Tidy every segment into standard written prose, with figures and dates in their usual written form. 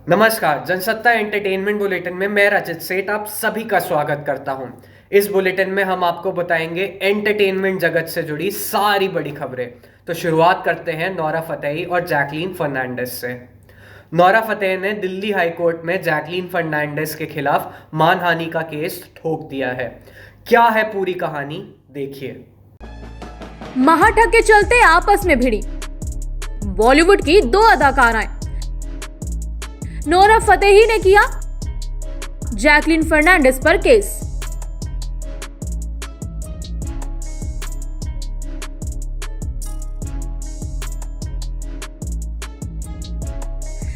नमस्कार, Jansatta entertainment bulletin में मैं रचित सेठ आप सभी का स्वागत करता हूं। इस बुलेटिन में हम आपको बताएंगे एंटरटेनमेंट जगत से जुड़ी सारी बड़ी खबरें। तो शुरुआत करते हैं नोरा फतेही और जैकलीन फर्नांडिस से। नोरा फतेही ने दिल्ली हाई कोर्ट में जैकलीन फर्नांडिस के खिलाफ मानहानि का केस ठोक दिया है। क्या है पूरी कहानी, देखिए। महाठग के चलते आपस में भिड़ी बॉलीवुड की दो अदाकाराएं। नोरा फतेही ने किया जैकलीन फर्नांडिस पर केस।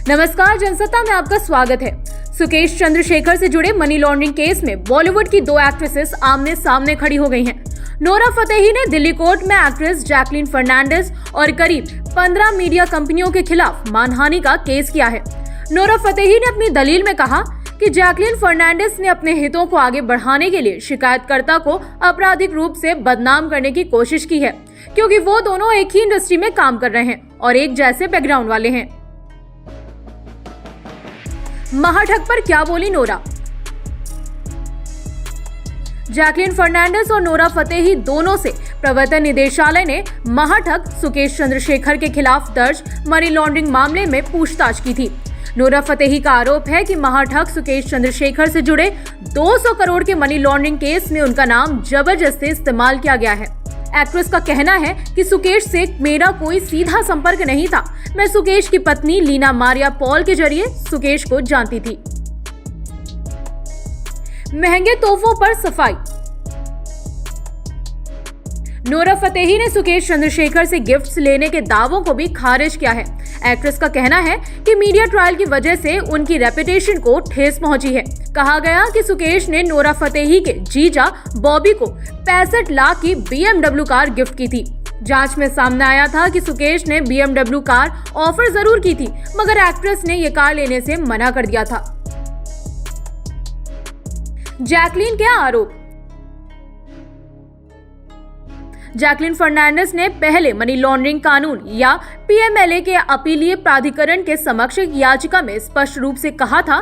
नमस्कार, जनसत्ता में आपका स्वागत है। सुकेश चंद्रशेखर से जुड़े मनी लॉन्ड्रिंग केस में बॉलीवुड की दो एक्ट्रेसेस आमने सामने खड़ी हो गई हैं। नोरा फतेही ने दिल्ली कोर्ट में एक्ट्रेस जैकलीन फर्नांडिस और करीब 15 मीडिया कंपनियों के खिलाफ मानहानि का केस किया है। नोरा फतेही ने अपनी दलील में कहा कि जैकलीन फर्नांडिस ने अपने हितों को आगे बढ़ाने के लिए शिकायतकर्ता को आपराधिक रूप से बदनाम करने की कोशिश की है, क्योंकि वो दोनों एक ही इंडस्ट्री में काम कर रहे हैं और एक जैसे बैकग्राउंड वाले हैं। महाठग पर क्या बोली नोरा? जैकलीन फर्नांडिस और नोरा फतेही दोनों से प्रवर्तन निदेशालय ने महाठग सुकेश चंद्रशेखर के खिलाफ दर्ज मनी लॉन्ड्रिंग मामले में पूछताछ की थी। नोरा फतेही का आरोप है कि महाठग सुकेश चंद्रशेखर से जुड़े 200 करोड़ के मनी लॉन्ड्रिंग केस में उनका नाम जबरदस्ती इस्तेमाल किया गया है। एक्ट्रेस का कहना है कि सुकेश से मेरा कोई सीधा संपर्क नहीं था। मैं सुकेश की पत्नी लीना मारिया पॉल के जरिए सुकेश को जानती थी। महंगे तोहफों पर सफाई। नोरा फतेही ने सुकेश चंद्रशेखर से गिफ्ट्स लेने के दावों को भी खारिज किया है। एक्ट्रेस का कहना है कि मीडिया ट्रायल की वजह से उनकी रेपुटेशन को ठेस पहुंची है। कहा गया कि सुकेश ने नोरा फतेही के जीजा बॉबी को 65 लाख की BMW कार गिफ्ट की थी। जांच में सामने आया था कि सुकेश ने BMW कार ऑफर जरूर की थी, मगर एक्ट्रेस ने यह कार लेने से मना कर दिया था। जैकलीन के आरोप। जैकलीन फर्नांडिस ने पहले मनी लॉन्ड्रिंग कानून या PMLA के अपीलीय प्राधिकरण के समक्ष एक याचिका में स्पष्ट रूप से कहा था,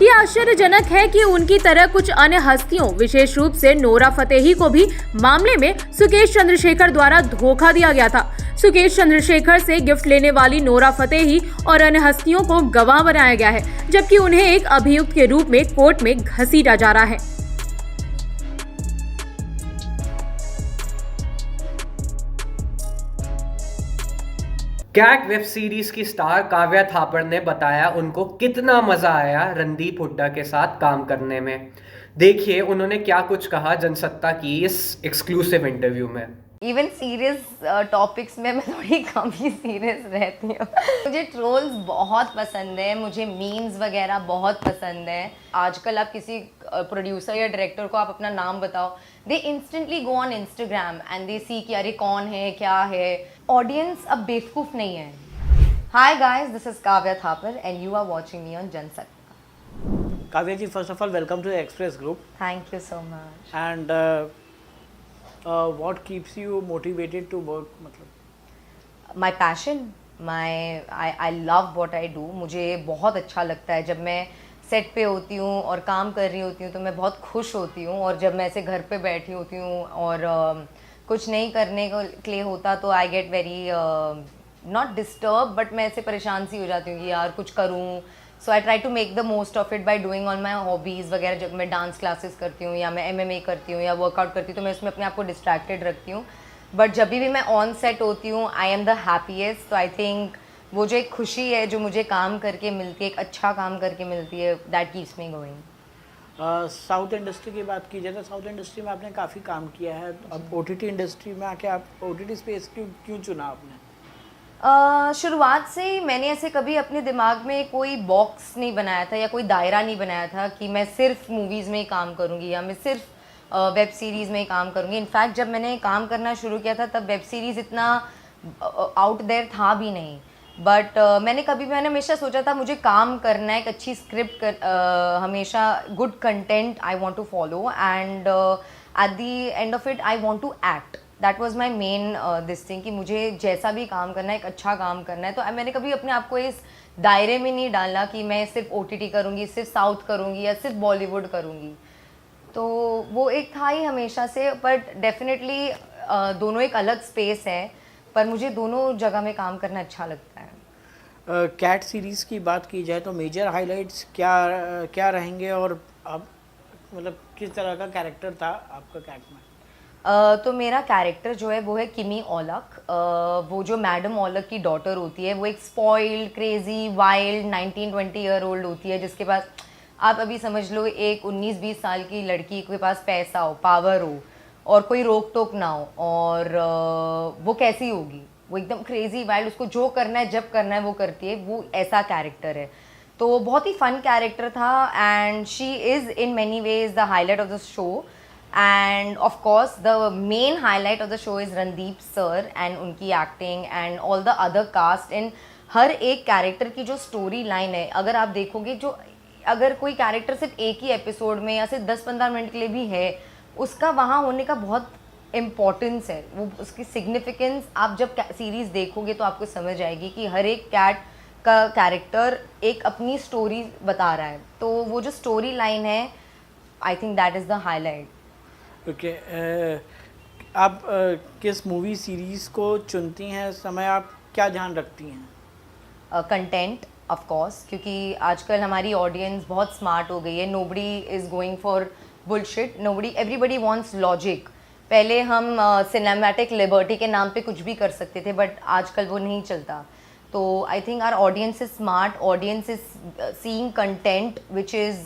यह आश्चर्यजनक है कि उनकी तरह कुछ अन्य हस्तियों, विशेष रूप से नोरा फतेही को भी मामले में सुकेश चंद्रशेखर द्वारा धोखा दिया गया था। सुकेश चंद्रशेखर से गिफ्ट लेने वाली नोरा फतेही और अन्य हस्तियों को गवाह बनाया गया है, जबकि उन्हें एक अभियुक्त के रूप में कोर्ट में घसीटा जा रहा है। कैट वेब सीरीज की स्टार काव्या थापड़ ने बताया उनको कितना मजा आया रणदीप हुड्डा के साथ काम करने में। देखिए उन्होंने क्या कुछ कहा जनसत्ता की इस एक्सक्लूसिव इंटरव्यू में। इवन सीरियस टॉपिक्स में मैं थोड़ी कम ही सीरियस रहती हूँ। मुझे ट्रोल्स बहुत पसंद है, मुझे मीम्स वगैरह बहुत पसंद है। आजकल आप किसी प्रोड्यूसर या डायरेक्टर को आप अपना नाम बताओ, they instantly go on Instagram and they see कि अरे कौन है, क्या है। ऑडियंस अब बेवकूफ़ नहीं है। Hi guys, this is Kavya Thapar and you are watching me on Jansatta. Kavya ji, first of all welcome to Express group. Thank you so much. And what keeps you motivated to work? मतलब My passion, I love what I do. मुझे बहुत अच्छा लगता है जब मैं set पे होती हूँ और काम कर रही होती हूँ तो मैं बहुत खुश होती हूँ, और जब मैं ऐसे घर पे बैठी होती हूँ और कुछ नहीं करने के लिए होता तो I get very not disturb, but मैं ऐसे परेशान सी हो जाती हूँ कि यार कुछ करूँ। So I try to make the most of it by doing on my hobbies वगैरह। जब मैं डांस क्लासेस करती हूँ या मैं MMA करती हूँ या वर्कआउट करती हूँ तो मैं उसमें अपने आप को डिस्ट्रैक्टेड रखती हूँ। बट जब भी मैं ऑन सेट होती हूँ आई एम द हैप्पीएस्ट। तो आई थिंक वो जो एक खुशी है जो मुझे काम करके मिलती है, एक अच्छा काम करके मिलती है, that keeps me going. South industry की बात की जाए तो साउथ इंडस्ट्री में आपने काफ़ी काम किया है। अब OTT इंडस्ट्री में आके आप OTT स्पेस क्यों चुना आपने? शुरुआत से ही मैंने ऐसे कभी अपने दिमाग में कोई बॉक्स नहीं बनाया था या कोई दायरा नहीं बनाया था कि मैं सिर्फ मूवीज़ में ही काम करूँगी या मैं सिर्फ वेब सीरीज़ में ही काम करूँगी। इनफैक्ट जब मैंने काम करना शुरू किया था तब वेब सीरीज़ इतना आउट देयर था भी नहीं। बट मैंने हमेशा सोचा था मुझे काम करना है, एक अच्छी स्क्रिप्ट हमेशा good content I want to follow, and at the end of it I want to act. That was my main this thing कि मुझे जैसा भी काम करना है एक अच्छा काम करना है। तो मैंने कभी अपने आप को इस दायरे में नहीं डालना कि मैं सिर्फ OTT करूँगी, सिर्फ साउथ करूँगी या सिर्फ बॉलीवुड करूँगी। तो वो एक था ही हमेशा से, बट डेफिनेटली दोनों एक अलग स्पेस है, पर मुझे दोनों जगह में काम करना अच्छा लगता है। कैट सीरीज़ की बात की जाए तो मेजर हाइलाइट्स क्या क्या रहेंगे, और आप मतलब किस तरह का कैरेक्टर था आपका कैट में? तो मेरा कैरेक्टर जो है वो है किमी औलख। वो जो मैडम औलख की डॉटर होती है, वो एक spoiled, crazy, wild 19-20 year old होती है, जिसके पास आप अभी समझ लो एक 19-20 साल की लड़की के पास पैसा हो, पावर हो और कोई रोक टोक ना हो, और वो कैसी होगी, वो एकदम क्रेजी वाइल्ड, उसको जो करना है जब करना है वो करती है, वो ऐसा कैरेक्टर है। तो बहुत ही फन कैरेक्टर था, and she is in many ways the highlight of the show, and of course the main highlight of the show is Randeep sir and उनकी acting and all the other cast. इन हर एक character की जो story line है, अगर आप देखोगे, जो अगर कोई कैरेक्टर सिर्फ एक ही एपिसोड में या सिर्फ 10-15 मिनट के लिए भी है, उसका वहाँ होने का बहुत इम्पॉर्टेंस है, वो उसकी सिग्निफिकेंस आप जब सीरीज़ देखोगे तो आपको समझ आएगी कि हर एक कैट का कैरेक्टर एक अपनी स्टोरी बता रहा है। तो वो जो स्टोरी लाइन है, I think that is the highlight. Okay, आप किस मूवी सीरीज़ को चुनती हैं समय, आप क्या ध्यान रखती हैं? कंटेंट ऑफ कोर्स, क्योंकि आजकल हमारी ऑडियंस बहुत स्मार्ट हो गई है। Nobody is going for bullshit, everybody wants logic. पहले हम सिनेमैटिक लिबर्टी के नाम पे कुछ भी कर सकते थे, बट आजकल वो नहीं चलता। तो I think our audience is smart, audience is seeing content which is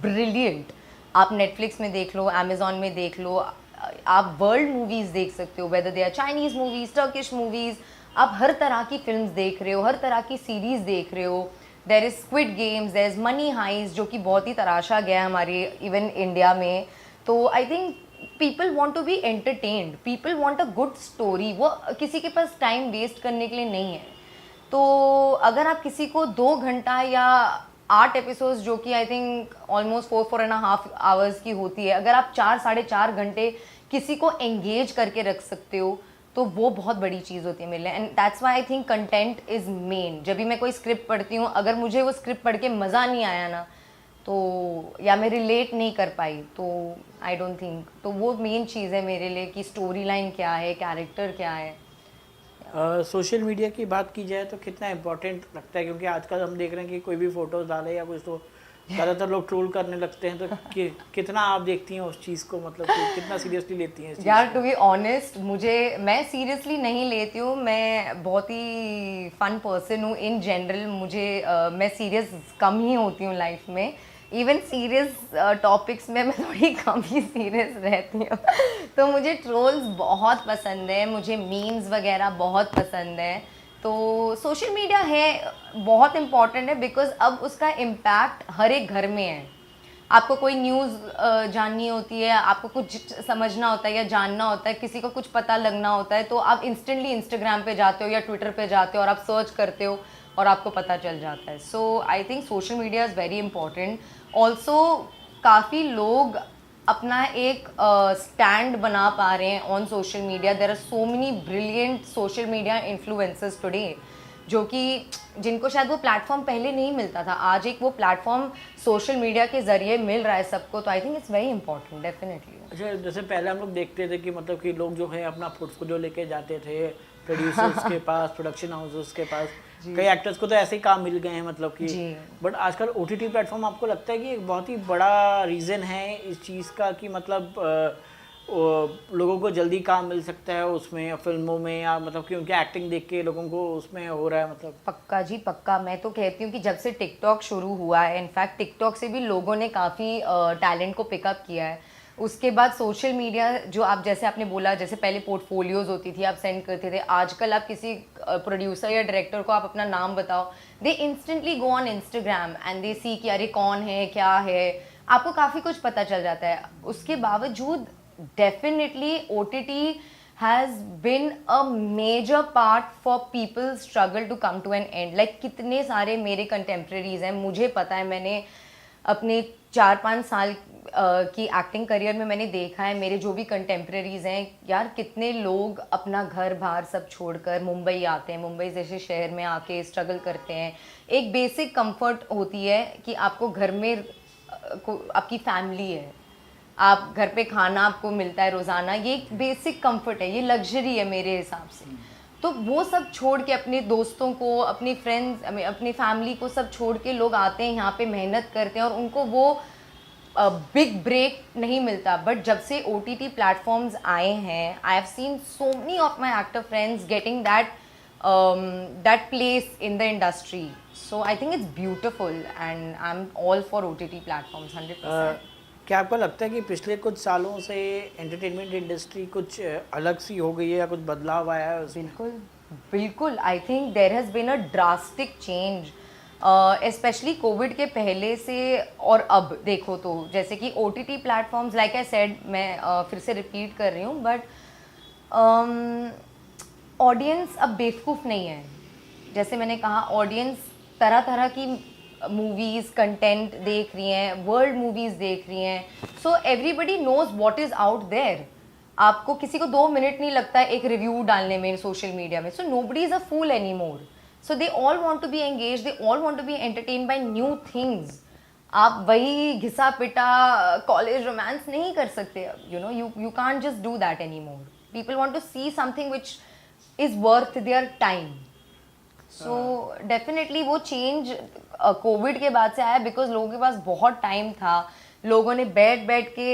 brilliant. आप नेटफ्लिक्स में देख लो, अमेजोन में देख लो, आप वर्ल्ड मूवीज़ देख सकते हो, whether they are Chinese movies, Turkish movies, आप हर तरह की फिल्म्स देख रहे हो, हर तरह की सीरीज़ देख रहे हो। There is squid games, there is money heist, जो कि बहुत ही तराशा गया है हमारे इवन इंडिया में। तो I think people want to be entertained, people want a good story, वो किसी के पास टाइम वेस्ट करने के लिए नहीं है। तो अगर आप किसी को 2 घंटा या 8 एपिसोड्स, जो कि आई थिंक ऑलमोस्ट 4.5 आवर्स की होती है, अगर आप 4-4.5 घंटे किसी को एंगेज करके रख सकते हो, तो वो बहुत बड़ी चीज़ होती है मेरे लिए। And that's why I think content is main. जब भी मैं कोई स्क्रिप्ट पढ़ती हूँ, अगर मुझे वो स्क्रिप्ट पढ़ के मज़ा नहीं आया ना, तो या मैं रिलेट नहीं कर पाई, तो आई डोंट थिंक, तो वो मेन चीज़ है मेरे लिए कि स्टोरी लाइन क्या है, कैरेक्टर क्या है। सोशल मीडिया की बात की जाए तो कितना इम्पोर्टेंट लगता है, क्योंकि आजकल हम देख रहे हैं कि कोई भी फ़ोटोज़ डाले या कुछ तो ज़्यादातर लोग ट्रोल करने लगते हैं। तो कितना आप देखती हैं उस चीज़ को, मतलब कि कितना सीरियसली लेती हैं इस चीज़ यार को? टू बी ऑनेस्ट, मैं सीरियसली नहीं लेती हूँ। मैं बहुत ही फन पर्सन हूँ इन जनरल। मैं सीरियस कम ही होती हूँ लाइफ में। इवन सीरियस टॉपिक्स में मैं थोड़ी कम ही सीरियस रहती हूँ। तो मुझे ट्रोल्स बहुत पसंद है, मुझे मीम्स वगैरह बहुत पसंद है। तो सोशल मीडिया है बहुत इम्पॉर्टेंट है, बिकॉज अब उसका इम्पैक्ट हर एक घर में है। आपको कोई न्यूज़ जाननी होती है, आपको कुछ समझना होता है या जानना होता है, किसी को कुछ पता लगना होता है, तो आप इंस्टेंटली इंस्टाग्राम पे जाते हो या ट्विटर पे जाते हो और आप सर्च करते हो और आपको पता चल जाता है। So I think social media is very important. Also काफ़ी लोग अपना एक स्टैंड बना पा रहे हैं on social media. There are so many brilliant social media influencers today, जो कि जिनको शायद वो प्लेटफॉर्म पहले नहीं मिलता था, आज एक वो प्लेटफॉर्म सोशल मीडिया के ज़रिए मिल रहा है सबको। तो I think it's very important definitely. अच्छा, जैसे पहले हम लोग देखते थे कि मतलब कि लोग जो है अपना पोर्टफोलियो लेके जाते थे प्रोड्यूसर्स के पास, प्रोडक्शन हाउसेस के पास। कई एक्टर्स को तो ऐसे ही काम मिल गए हैं, मतलब कि। बट आजकल OTT प्लेटफॉर्म आपको लगता है कि एक बहुत ही बड़ा रीज़न है इस चीज़ का कि मतलब लोगों को जल्दी काम मिल सकता है उसमें, फिल्मों में, या मतलब कि उनकी एक्टिंग देख के लोगों को उसमें हो रहा है, मतलब? पक्का जी पक्का। मैं तो कहती हूँ कि जब से टिकटॉक शुरू हुआ है, इनफैक्ट टिकटॉक से भी लोगों ने काफ़ी टैलेंट को पिकअप किया है। उसके बाद सोशल मीडिया, जो आप जैसे आपने बोला, जैसे पहले पोर्टफोलियोज होती थी, आप सेंड करते थे, आजकल आप किसी प्रोड्यूसर या डायरेक्टर को आप अपना नाम बताओ, they instantly go on Instagram and they see कि अरे कौन है, क्या है, आपको काफ़ी कुछ पता चल जाता है। उसके बावजूद definitely OTT has been a major part for people's struggle to come to an end. Like कितने सारे मेरे कंटेम्प्रेरीज हैं, मुझे पता है, मैंने अपने 4-5 साल कि एक्टिंग करियर में मैंने देखा है, मेरे जो भी कंटेम्प्रेरीज हैं यार, कितने लोग अपना घर बार सब छोड़कर मुंबई आते हैं, मुंबई जैसे शहर में आके स्ट्रगल करते हैं। एक बेसिक कंफर्ट होती है कि आपको घर में आपकी फैमिली है, आप घर पे खाना आपको मिलता है रोज़ाना, ये एक बेसिक कंफर्ट है, ये लग्जरी है मेरे हिसाब से। तो वो सब छोड़ के अपने दोस्तों को, अपने फ्रेंड्स, अपनी फैमिली को सब छोड़ के लोग आते हैं यहाँ पे, मेहनत करते हैं और उनको वो बिग ब्रेक नहीं मिलता। बट जब से OTT प्लेटफॉर्म्स आए हैं, I have seen so many of my actor friends getting that place in the industry. So I think it's beautiful and I'm all for OTT platforms 100%. क्या आपको लगता है कि पिछले कुछ सालों से एंटरटेनमेंट इंडस्ट्री कुछ अलग सी हो गई है या कुछ बदलाव आया है उसमें? बिल्कुल बिल्कुल, I think there has been a drastic change, specially COVID के पहले से। और अब देखो तो जैसे कि OTT platforms, like I said, मैं फिर से रिपीट कर रही हूँ, बट ऑडियंस अब बेवकूफ़ नहीं है। जैसे मैंने कहा, ऑडियंस तरह तरह की मूवीज़ कंटेंट देख रही हैं, वर्ल्ड मूवीज़ देख रही हैं, so everybody knows what is out there. आपको किसी को 2 मिनट नहीं लगता है एक रिव्यू डालने में सोशल मीडिया में। So nobody is a fool any more, so they all want to be engage, they all want to be entertain by new things. आप वही घिसा पिटा कॉलेज रोमांस नहीं कर सकते, you know, you can't just do that any more. People want to see something which is worth their time. So definitely वो change COVID के बाद से आया, बिकॉज लोगों के पास बहुत टाइम था, लोगों ने बैठ बैठ के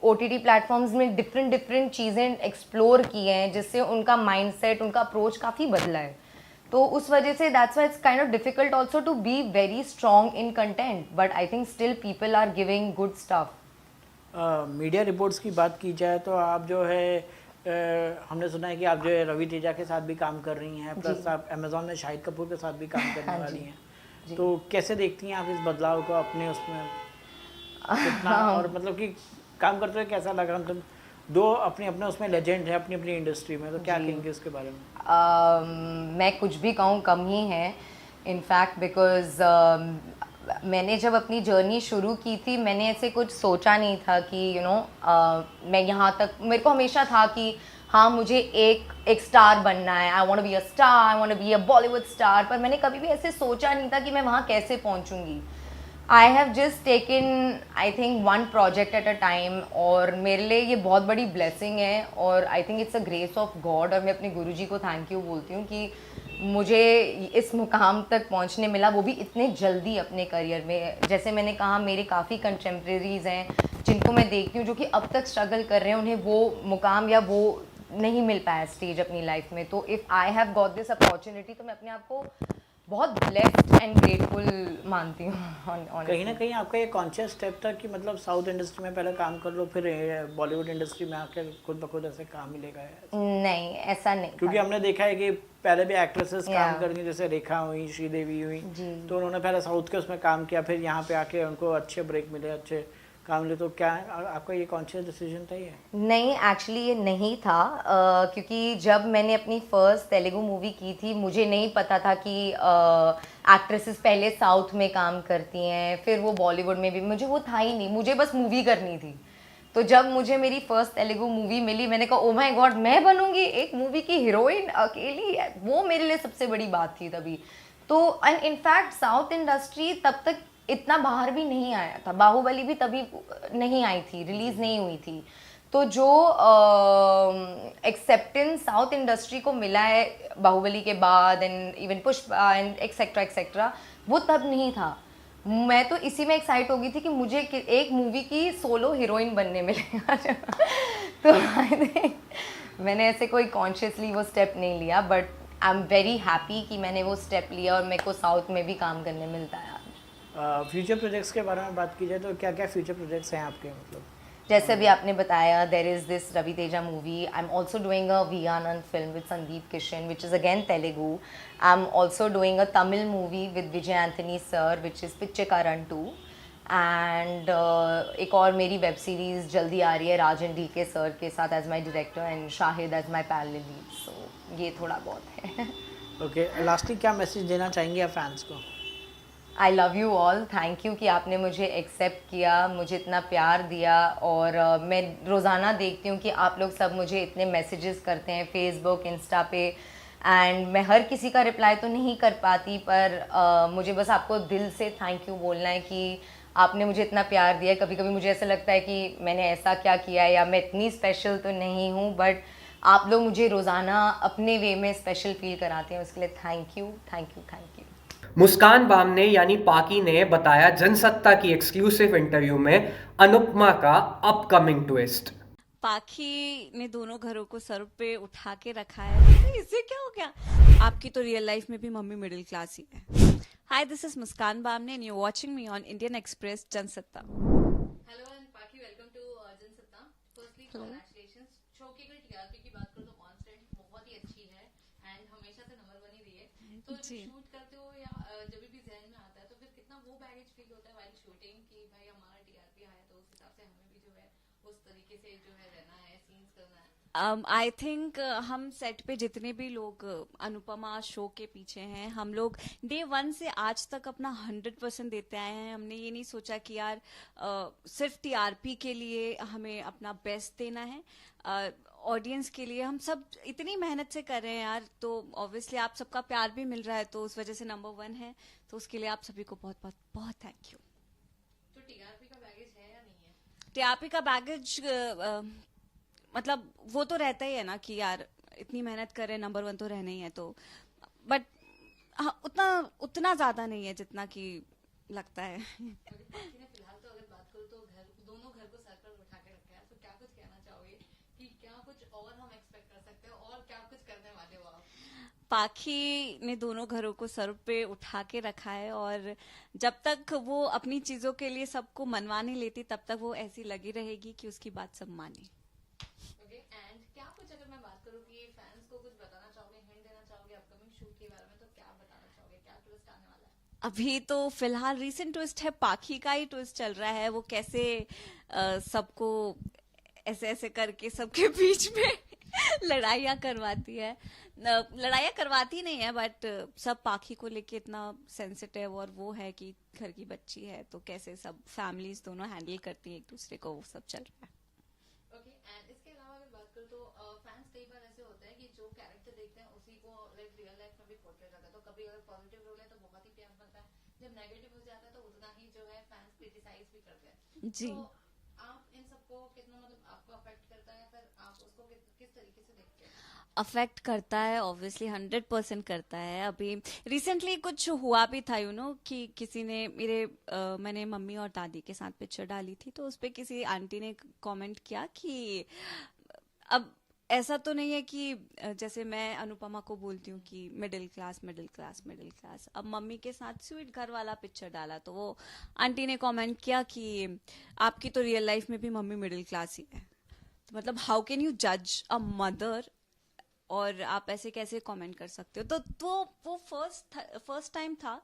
OTT प्लेटफॉर्म्स में डिफरेंट चीज़ें एक्सप्लोर की हैं, जिससे उनका माइंडसेट, उनका अप्रोच काफ़ी बदला है। तो उस वजह से that's why it's kind of difficult also to be very strong in content, but I think still people are giving good stuff. Media reports की बात की जाए तो आप जो है हमने सुना है कि आप जो है रवि तेजा के साथ भी काम कर रही हैं, प्लस आप अमेजोन में शाहिद कपूर के साथ भी काम करने वाली हैं। तो कैसे देखती हैं आप इस बदलाव को अपने उसमें कितना, और मतलब कि काम करते हुए कैसा लगा? मतलब दो अपने अपने उसमें लेजेंड है अपनी अपनी इंडस्ट्री में, तो क्या कहेंगे उसके बारे में? मैं कुछ भी कहूँ कम ही है, इनफैक्ट, बिकॉज मैंने जब अपनी जर्नी शुरू की थी, मैंने ऐसे कुछ सोचा नहीं था कि मैं यहाँ तक, मेरे को हमेशा था कि हाँ मुझे एक स्टार बनना है, I want to be a star, I want to be a Bollywood star, पर मैंने कभी भी ऐसे सोचा नहीं था कि मैं वहाँ कैसे पहुँचूँगी। I have just taken, I think, 1 project at a time, और मेरे लिए ये बहुत बड़ी ब्लेसिंग है, और I think it's a grace of God. और मैं अपने गुरुजी को थैंक यू बोलती हूँ कि मुझे इस मुकाम तक पहुंचने मिला, वो भी इतने जल्दी अपने करियर में। जैसे मैंने कहा, मेरे काफ़ी कंटेम्प्रेरीज हैं जिनको मैं देखती हूँ जो कि अब तक स्ट्रगल कर रहे हैं, उन्हें वो मुकाम या वो नहीं मिल पाया स्टेज अपनी लाइफ में। तो if I have got this opportunity, तो मैं अपने आप को बहुत ब्लेस्ड एंड ग्रेटफुल मानती हूँ। कहीं ना कहीं आपका ये कॉन्शियस स्टेप था कि मतलब साउथ इंडस्ट्री में पहले काम कर लो, फिर बॉलीवुड इंडस्ट्री में आके खुद ब खुद ऐसे काम मिलेगा? नहीं, ऐसा नहीं, क्योंकि हमने देखा है कि पहले भी एक्ट्रेसेस काम करती, जैसे रेखा हुई, श्रीदेवी हुई, तो उन्होंने पहले साउथ के उसमें काम किया, फिर यहाँ पे आके उनको अच्छे ब्रेक मिले, अच्छे काम ले। तो क्या आपका ये कॉन्शियस डिसीजन था ये? नहीं, एक्चुअली ये नहीं था, क्योंकि जब मैंने अपनी फर्स्ट तेलुगु मूवी की थी, मुझे नहीं पता था कि एक्ट्रेसेस पहले साउथ में काम करती हैं, फिर वो बॉलीवुड में भी, मुझे वो था ही नहीं, मुझे बस मूवी करनी थी। तो जब मुझे मेरी फर्स्ट तेलुगु मूवी मिली, मैंने कहा ओ माय गॉड, मैं बनूंगी एक मूवी की हीरोइन अकेली, वो मेरे लिए सबसे बड़ी बात थी तभी। तो एंड इनफैक्ट साउथ इंडस्ट्री तब तक इतना बाहर भी नहीं आया था, बाहुबली भी तभी नहीं आई थी, रिलीज़ नहीं हुई थी। तो जो एक्सेप्टेंस साउथ इंडस्ट्री को मिला है बाहुबली के बाद, and even Pushpa and etcetera etcetera, वो तब नहीं था। मैं तो इसी में एक्साइट हो गई थी कि मुझे एक मूवी की सोलो हीरोइन बनने मिलेगा। तो आई थिंक मैंने ऐसे कोई कॉन्शियसली वो स्टेप नहीं लिया, but I am very happy कि मैंने वो स्टेप लिया और मेरे को साउथ में भी काम करने मिलता है। फ्यूचर प्रोजेक्ट्स के बारे में बात की जाए तो क्या क्या फ्यूचर प्रोजेक्ट्स हैं आपके? मतलब जैसे भी आपने बताया, there is this Ravi Teja movie, I am also doing a V Anand film with Sundeep Kishan which is again Telugu. I am also doing a Tamil movie with Vijay Antony sir which is Pichaikkaran 2, and एक और मेरी वेब सीरीज़ जल्दी आ रही है राजन डी के सर के साथ as my director and Shahid as my parallel lead. So ये थोड़ा बहुत है। ओके, लास्टली क्या मैसेज देना चाहेंगे आप फैंस को? I love you all, thank you कि आपने मुझे एक्सेप्ट किया, मुझे इतना प्यार दिया। और मैं रोज़ाना देखती हूँ कि आप लोग सब मुझे इतने मैसेजेस करते हैं फेसबुक, इंस्टा पे, एंड मैं हर किसी का रिप्लाई तो नहीं कर पाती, पर मुझे बस आपको दिल से थैंक यू बोलना है कि आपने मुझे इतना प्यार दिया है। कभी कभी मुझे ऐसा लगता है कि मैंने ऐसा क्या किया है या मैं इतनी स्पेशल तो नहीं हूँ, बट आप लोग मुझे रोज़ाना अपने वे में स्पेशल फील कराते हैं, उसके लिए thank you, thank you, thank you. Muskan Bamne यानी पाकी ने बताया जनसत्ता की एक्सक्लूसिव इंटरव्यू में अनुपमा का अपकमिंग ट्विस्ट। पाखी ने दोनों घरों को सर पे उठा के रखा है, इससे क्या हो गया? आपकी तो रियल लाइफ में भी मम्मी मिडिल क्लास ही है। Hi, this is Muskan Bamne and you watching me on Indian Express Jansatta. Hello and Paki, welcome to Jansatta. Firstly congratulations. Show की अगर टीआरपी की बात करो तो कांस्टेंट बहुत ही अच्छी है एंड हमेशा से नंबर 1 ही रही है। तो जब शूट करते हो या जब भी जहन में आता है तो फिर कितना वो बैगेज फील होता है व्हाइल शूटिंग कि भाई हमारा टीआरपी आया तो उस हिसाब से हमें भी जो है उस तरीके से जो है रहना है, सीन्स करना है। आई थिंक हम सेट पे जितने भी लोग अनुपमा शो के पीछे हैं, हम लोग डे 1 से आज तक अपना 100% देते आए हैं। हमने ये नहीं सोचा कि यार सिर्फ टीआरपी के लिए हमें अपना बेस्ट देना है, ऑडियंस के लिए हम सब इतनी मेहनत से कर रहे हैं यार। तो ऑब्वियसली आप सबका प्यार भी मिल रहा है, तो उस वजह से नंबर 1 है, तो उसके लिए आप सभी को बहुत बहुत बहुत थैंक यू। तो टीआरपी का बैगेज है या नहीं है? टीआरपी का बैगेज मतलब वो तो रहता ही है ना कि यार इतनी मेहनत कर रहे हैं, नंबर 1 तो रहना ही है, तो बट उतना ज्यादा नहीं है जितना कि लगता है। पाकी ने फिलहाल तो अगर बात करूँ तो दोनों घर को सर पर उठा के रखा है, तो क्या कुछ कहना चाहोगे कि क्या कुछ और हम एक्सपेक्ट कर सकते हैं और क्या कुछ करने वाले हो आप? पाखी ने दोनों घरों को सर पे उठा के रखा है और जब तक वो अपनी चीजों के लिए सबको मनवा नहीं लेती तब तक वो ऐसी लगी रहेगी कि उसकी बात सब माने। एंड क्या कुछ अगर मैं बात करूँ कि फैंस को कुछ बताना चाहोगे, हिंट देना चाहोगे अपकमिंग शूट के बारे में, तो क्या बताना चाहोगे, क्या ट्विस्ट आने वाला है? अभी तो फिलहाल रीसेंट ट्विस्ट है, पाखी का ही ट्विस्ट चल रहा है। वो कैसे सबको ऐसे ऐसे करके सबके बीच में लड़ाइयाँ करवाती है। लड़ाइयाँ करवाती नहीं है, बट सब पाखी को लेके इतना सेंसिटिव और वो है कि घर की बच्ची है, तो कैसे सब फैमिलीज दोनों हैंडल करती है एक दूसरे को, वो सब चल रहा है। ओके, एंड इसके अलावा अगर बात करूँ तो फैंस कई बार ऐसे होते हैं कि जो कैरेक्टर देखते हैं उसी को लाइक रियल लाइफ में भी पोर्ट्रेट करता है। तो कभी अगर पॉजिटिव रोल है तो बहुत ही प्यार मिलता है, जब नेगेटिव हो जाता है तो उतना ही जो है फैंस क्रिटिसाइज भी करते हैं। जी। तो आप इन सबको कितना मतलब आपको अफेक्ट करता है, फिर आप उसको किस तरीके से देखते हैं? अफेक्ट करता है, ऑब्वियसली 100% करता है। अभी रिसेंटली कुछ हुआ भी था कि किसी ने मैंने मम्मी और दादी के साथ पिक्चर डाली थी, तो उस पे किसी आंटी ने कमेंट किया कि अब ऐसा तो नहीं है कि जैसे मैं अनुपमा को बोलती हूँ कि middle class middle class middle class, अब मम्मी के साथ स्वीट घर वाला पिक्चर डाला तो वो आंटी ने कमेंट किया कि आपकी तो रियल लाइफ में भी मम्मी मिडिल क्लास ही है। तो मतलब हाउ कैन यू जज अ मदर, और आप ऐसे कैसे कमेंट कर सकते हो? तो वो फर्स्ट टाइम था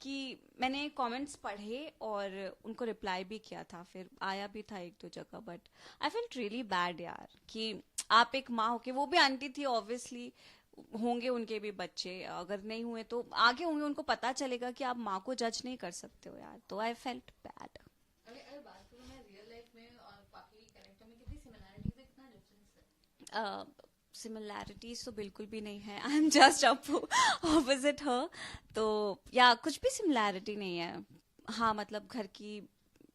कि मैंने कमेंट्स पढ़े और उनको रिप्लाई भी किया था, फिर आया भी था 1-2 जगह, but I felt really bad यार कि आप एक माँ हो के, वो भी आंटी थी, ऑब्वियसली होंगे उनके भी बच्चे, अगर नहीं हुए तो आगे होंगे, उनको पता चलेगा कि आप माँ को जज नहीं कर सकते हो यार। तो आई फेल्ट बैड। अगर बात करूँ मैं रियल लाइफ में और बाकी कैरेक्टर में कितनी सिमिलरिटीज है, कितना डिफरेंस है? सिमिलैरिटीज तो बिल्कुल भी नहीं है, आई एम जस्ट ऑपोजिट हर, तो या कुछ भी सिमिलैरिटी नहीं है। हाँ मतलब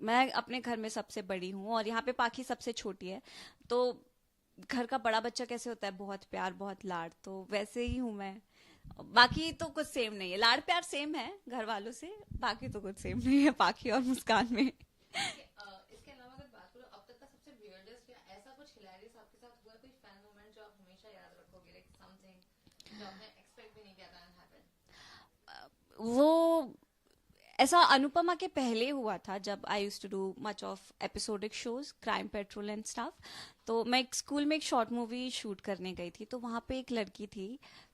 मैं अपने घर में सबसे बड़ी हूँ और यहाँ पे पाखी सबसे छोटी है, तो घर का बड़ा बच्चा कैसे होता है, बहुत प्यार बहुत लाड़, तो वैसे ही हूँ मैं। बाकी तो कुछ सेम नहीं है, लाड़ प्यार सेम है घर वालों से, बाकी तो कुछ सेम नहीं है पाखी और मुस्कान में। इसके अलावा अगर बात करूँ अब तक का सबसे वियर्डेस्ट या ऐसा कुछ हिलेरियस आपके साथ हुआ, कोई फैन मोमेंट जो आप हमेशा याद रखोगे, लाइक समथिंग जो आपने एक्सपेक्ट भी नहीं किया था एंड हैपेंड? वो ऐसा अनुपमा के पहले हुआ था, जब I used to do much of episodic shows, Crime Patrol and stuff. तो मैं एक स्कूल में एक शॉर्ट मूवी शूट करने गई थी, तो वहाँ पे एक लड़की थी,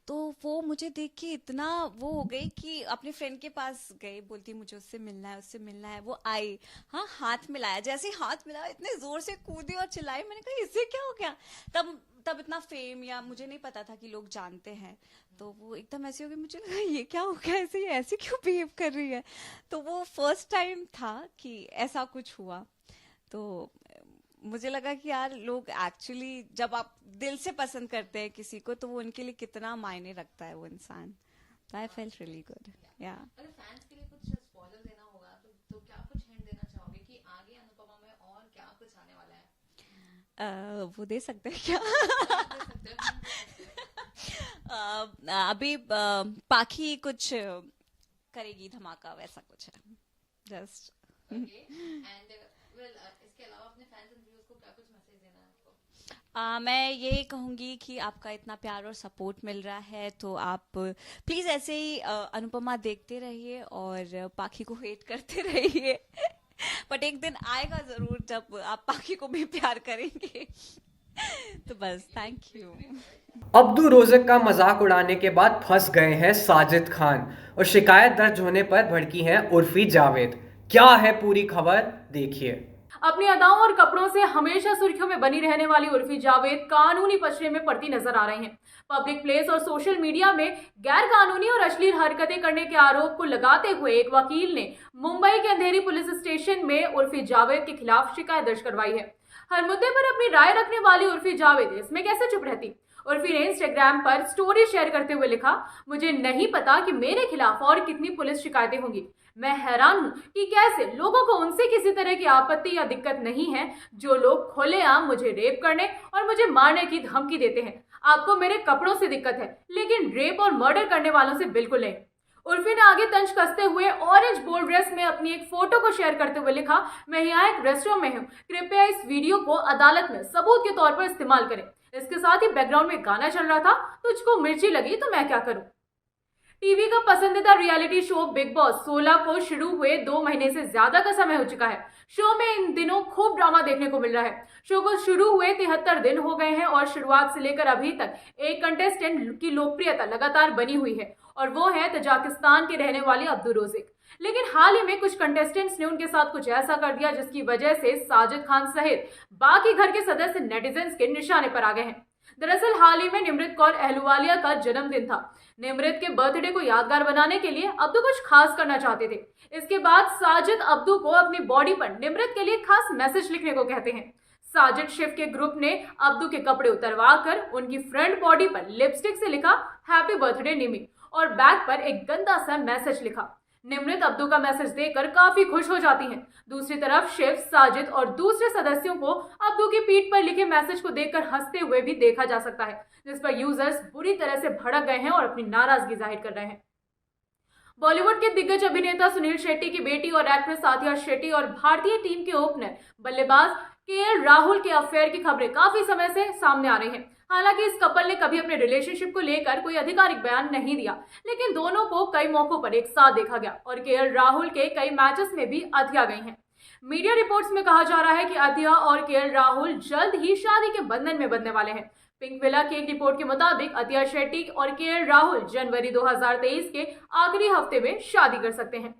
तो वो मुझे देख के इतना वो हो गई कि अपने फ्रेंड के पास गई, बोलती मुझे उससे मिलना है। वो आई, हाँ, हाथ मिलाया, जैसे ही हाथ मिलाया इतने जोर से कूदी और चिल्लाई। मैंने कहा इससे क्या हो गया? तब इतना फेम, या मुझे नहीं पता था कि लोग जानते हैं, तो वो एकदम ऐसे हो गई। मुझे लगा ये क्या हो गया, ऐसे क्यों बिहेव कर रही है? तो वो फर्स्ट टाइम था कि ऐसा कुछ हुआ। तो मुझे लगा कि यार लोग एक्चुअली जब आप दिल से पसंद करते हैं किसी को, तो वो उनके लिए कितना मायने रखता है वो इंसान। I felt really good. या अगर फैंस के लिए कुछ स्पॉइलर देना होगा तो क्या कुछ हिंट देना चाहोगे कि आगे अनुपमा में और क्या कुछ आने वाला है? वो दे सकते हैं क्या? अभी पाखी कुछ करेगी धमाका, वैसा कुछ है जस्ट। एंड इसके अलावा अपने फैंस एंड व्यूअर्स को क्या कुछ मैसेज देना है आपको? मैं यही कहूंगी कि आपका इतना प्यार और सपोर्ट मिल रहा है, तो आप प्लीज ऐसे ही अनुपमा देखते रहिए और पाखी को हेट करते रहिए। बट एक दिन आएगा जरूर जब आप पाखी को भी प्यार करेंगे। तो बस, थैंक यू। अब्दू रोज़क का मजाक उड़ाने के बाद फंस गए हैं साजिद खान और शिकायत दर्ज होने पर भड़की हैं उर्फी जावेद। क्या है पूरी खबर, देखिए। अपनी अदाओं और कपड़ों से हमेशा सुर्खियों में बनी रहने वाली उर्फी जावेद कानूनी पचड़े में पड़ती नजर आ रही हैं। पब्लिक प्लेस और सोशल मीडिया में गैर कानूनी और अश्लील हरकतें करने के आरोप को लगाते हुए एक वकील ने मुंबई के अंधेरी पुलिस स्टेशन में उर्फी जावेद के खिलाफ शिकायत दर्ज करवाई है। हर मुद्दे पर अपनी राय रखने वाली उर्फी जावेद इसमें कैसे चुप रहती? उर्फी ने इंस्टाग्राम पर स्टोरी शेयर करते हुए लिखा, मुझे नहीं पता कि मेरे खिलाफ और कितनी पुलिस शिकायतें होंगी। मैं हैरान हूं कि कैसे लोगों को उनसे किसी तरह की आपत्ति या दिक्कत नहीं है जो लोग खुलेआम मुझे रेप करने और मुझे मारने की धमकी देते हैं। आपको मेरे कपड़ों से दिक्कत है, लेकिन रेप और मर्डर करने वालों से बिल्कुल नहीं। उर्फी ने आगे तंज कसते हुए ऑरेंज बोल्ड ड्रेस में अपनी एक फोटो को शेयर करते हुए लिखा, मैं यहाँ एक रेस्टोरेंट में हूँ, कृपया इस वीडियो को अदालत में सबूत के तौर पर इस्तेमाल करें। इसके साथ ही बैकग्राउंड में गाना चल रहा था, तुझको मिर्ची लगी तो मैं क्या करूं। टीवी का पसंदीदा रियलिटी शो बिग बॉस 16 को शुरू हुए 2 महीने से ज्यादा का समय हो चुका है। शो में इन दिनों खूब ड्रामा देखने को मिल रहा है। शो को शुरू हुए 73 दिन हो गए हैं और शुरुआत से लेकर अभी तक एक कंटेस्टेंट की लोकप्रियता लगातार बनी हुई है और वो है तजाकिस्तान के रहने वाली अब्दू रोज़िक। लेकिन हाल ही में कुछ कंटेस्टेंट्स ने उनके साथ कुछ ऐसा कर दिया जिसकी वजह से साजिद खान सहित बाकी घर के सदस्य नेटिजन्स के निशाने पर आ गए हैं। दरअसल हाल ही में निमृत कौर अहलुवालिया का जन्मदिन था। निमृत के बर्थडे को यादगार बनाने के लिए अब्दू कुछ खास करना चाहते थे। इसके बाद साजिद अब्दू को अपनी बॉडी पर निमृत के लिए खास मैसेज लिखने को कहते हैं। साजिद शिव के ग्रुप ने अब्दू के कपड़े उतरवा कर उनकी फ्रंट बॉडी पर लिपस्टिक से लिखा हैप्पी बर्थडे निमी और बैक पर एक गंदा सा मैसेज लिखा। निमृत अब्दू का मैसेज देखकर काफी खुश हो जाती हैं। दूसरी तरफ शिव, साजिद और दूसरे सदस्यों को अब्दू की पीठ पर लिखे मैसेज को देखकर हंसते हुए भी देखा जा सकता है, जिस पर यूजर्स बुरी तरह से भड़क गए हैं और अपनी नाराजगी जाहिर कर रहे हैं। बॉलीवुड के दिग्गज अभिनेता सुनील शेट्टी की बेटी और एक्ट्रेस साथिया शेट्टी और भारतीय टीम के ओपनर बल्लेबाज केएल राहुल के अफेयर की खबरें काफी समय से सामने आ रही हैं। हालांकि इस कपल ने कभी अपने रिलेशनशिप को लेकर कोई आधिकारिक बयान नहीं दिया, लेकिन दोनों को कई मौकों पर एक साथ देखा गया और केएल राहुल के कई मैचेस में भी अतिया गई हैं। मीडिया रिपोर्ट्स में कहा जा रहा है कि अतिया और केएल राहुल जल्द ही शादी के बंधन में बंधने वाले हैं। पिंक विला की एक रिपोर्ट के मुताबिक अतिया शेट्टी और केएल राहुल जनवरी 2023 के आखिरी हफ्ते में शादी कर सकते हैं।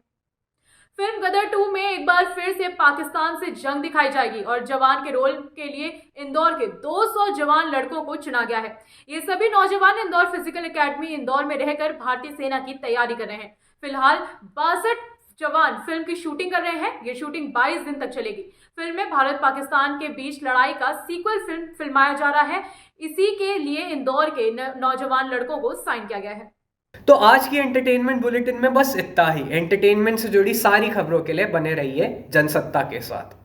फिल्म गदर 2 में एक बार फिर से पाकिस्तान से जंग दिखाई जाएगी और जवान के रोल के लिए इंदौर के 200 जवान लड़कों को चुना गया है। ये सभी नौजवान इंदौर फिजिकल एकेडमी इंदौर में रहकर भारतीय सेना की तैयारी कर रहे हैं। फिलहाल 62 जवान फिल्म की शूटिंग कर रहे हैं। ये शूटिंग 22 दिन तक चलेगी। फिल्म में भारत पाकिस्तान के बीच लड़ाई का सीक्वल फिल्माया जा रहा है। इसी के लिए इंदौर के नौजवान लड़कों को साइन किया गया है। तो आज की एंटरटेनमेंट बुलेटिन में बस इतना ही। एंटरटेनमेंट से जुड़ी सारी खबरों के लिए बने रहिए जनसत्ता के साथ।